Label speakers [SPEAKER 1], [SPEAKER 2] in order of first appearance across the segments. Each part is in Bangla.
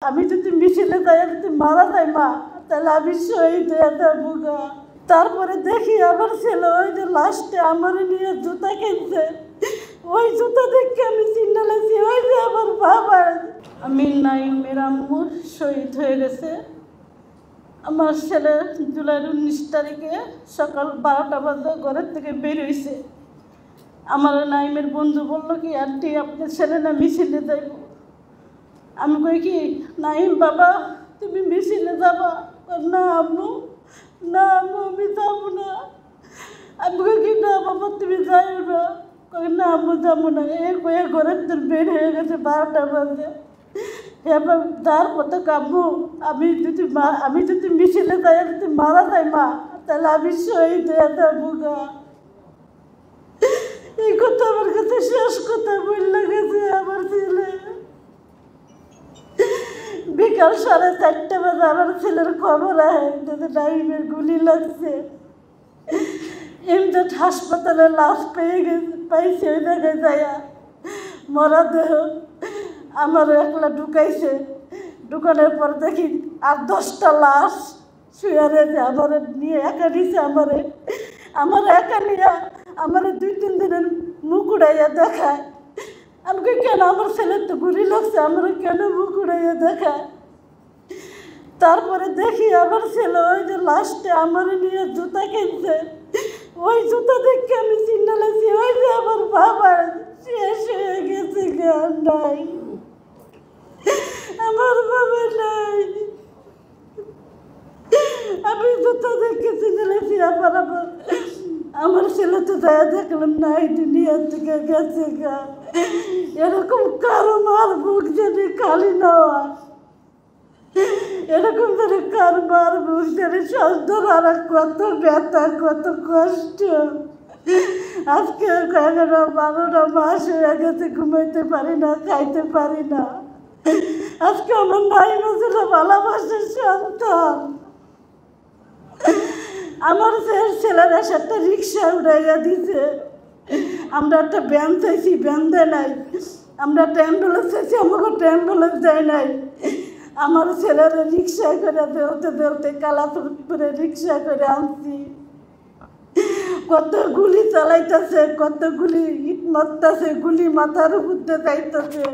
[SPEAKER 1] আমি যদি মিছিলে যাই যদি মারা যাই মা তাহলে আমি শহীদ হয়ে যাবো গা। তারপরে দেখি আমার ছেলে ওই যে লাস্টে আমার নিয়ে জুতা কিনছে, ওই জুতা দেখে আমি চিন্তা লাগছি ওই যে আমার বাবা। আমি নাইমের আম্মু শহীদ হয়ে গেছে। আমার ছেলে জুলাই 19 তারিখে সকাল 12টা বাজে ঘরের থেকে বের হয়েছে। আমার নাইমের বন্ধু বললো কি আন্টি আপনার ছেলে না মিছিলে যাইব। আমি কই কি নাইম বাবা তুমি মিছিলে যাবা? না আম্মু, না আম্মু আমি যাবো না। আমি কই কি না বাবা তুমি যাইও না। কই না আম্মু যাবো না। কয়ে ঘরের থেকে বের হয়ে গেছে 12টা বাজে। এবার তারপর কাব্বু আমি যদি মিছিলে যাই যদি মারা যাই মা তাহলে আমি শহীদ হয়ে যাবো গা। এই কথা আমার কাছে শেষ কথা বললে গেছে আমার ছেলে। বিকাল 4:30 বাজে আমার ছেলের খবর আহে যে নাইমের গুলি লাগছে। এমদাদ হাসপাতালে লাশ পাইছে ওই জায়গায় যাইয়া মরা দেহ। আমারও একলা ঢুকাইছে। ঢুকানোর পর দেখি 8-10টা লাশ শুয়ে রয়েছে। আমার নিয়ে একা নিছে আমার একা নিয়ে আমার 2-3 দিনের মুখ উড়াইয়া দেখায়। আমাকে কেন আমার ছেলের তো গুলি লাগছে আমার কেন মুখ উড়াইয়া দেখায়। তারপরে দেখি আমার ছেলে ওই যে লাস্টে আমার নিয়ে জুতা কিনছে, ওই জুতা দেখে আমি চিন্তা লাগছি ওই যে আমার বাবা শেষ হয়ে গেছে গান নাই, আমার বাবা নাই। আমি জুতা দেখে চিন্তা লাগছি আমার ছেলে তো যায় দেখলাম নাই দুনিয়া থেকে গেছে গা। এরকম কারো মার বুক যদি খালি নেওয়া, এরকম যদি কারো মার বুক যদি সন্তান আর কত ব্যথা কত কষ্ট। আজকে 11-12 মাস হয়ে গেছে ঘুমাইতে পারি না খাইতে পারি না। আজকে আমার নাইমা ছিল ভালোবাসার সন্তান। আমার ছেলেরা একটা রিক্সা উড়াইয়া দিছে। আমরা একটা ভ্যান চাইছি ভ্যান দেয় নাই। আমরা একটা অ্যাম্বুলেন্স চাইছি আমাকে অ্যাম্বুলেন্স দেয় নাই। আমার ছেলেরা রিক্সায় করে দেওতে কালাপুরে রিক্সা করে আনছি। কত গুলি চালাইতেছে, কত গুলি ইট মারতেছে, গুলি মাথার উপর যাইতেছে।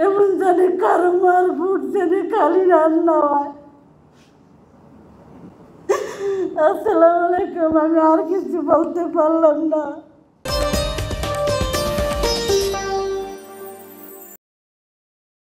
[SPEAKER 1] এমন জানে কারো মার বুক জানে খালি রান্না হয়। আসসালামু আলাইকুম। আমি আর কিছু বলতে পারলাম না।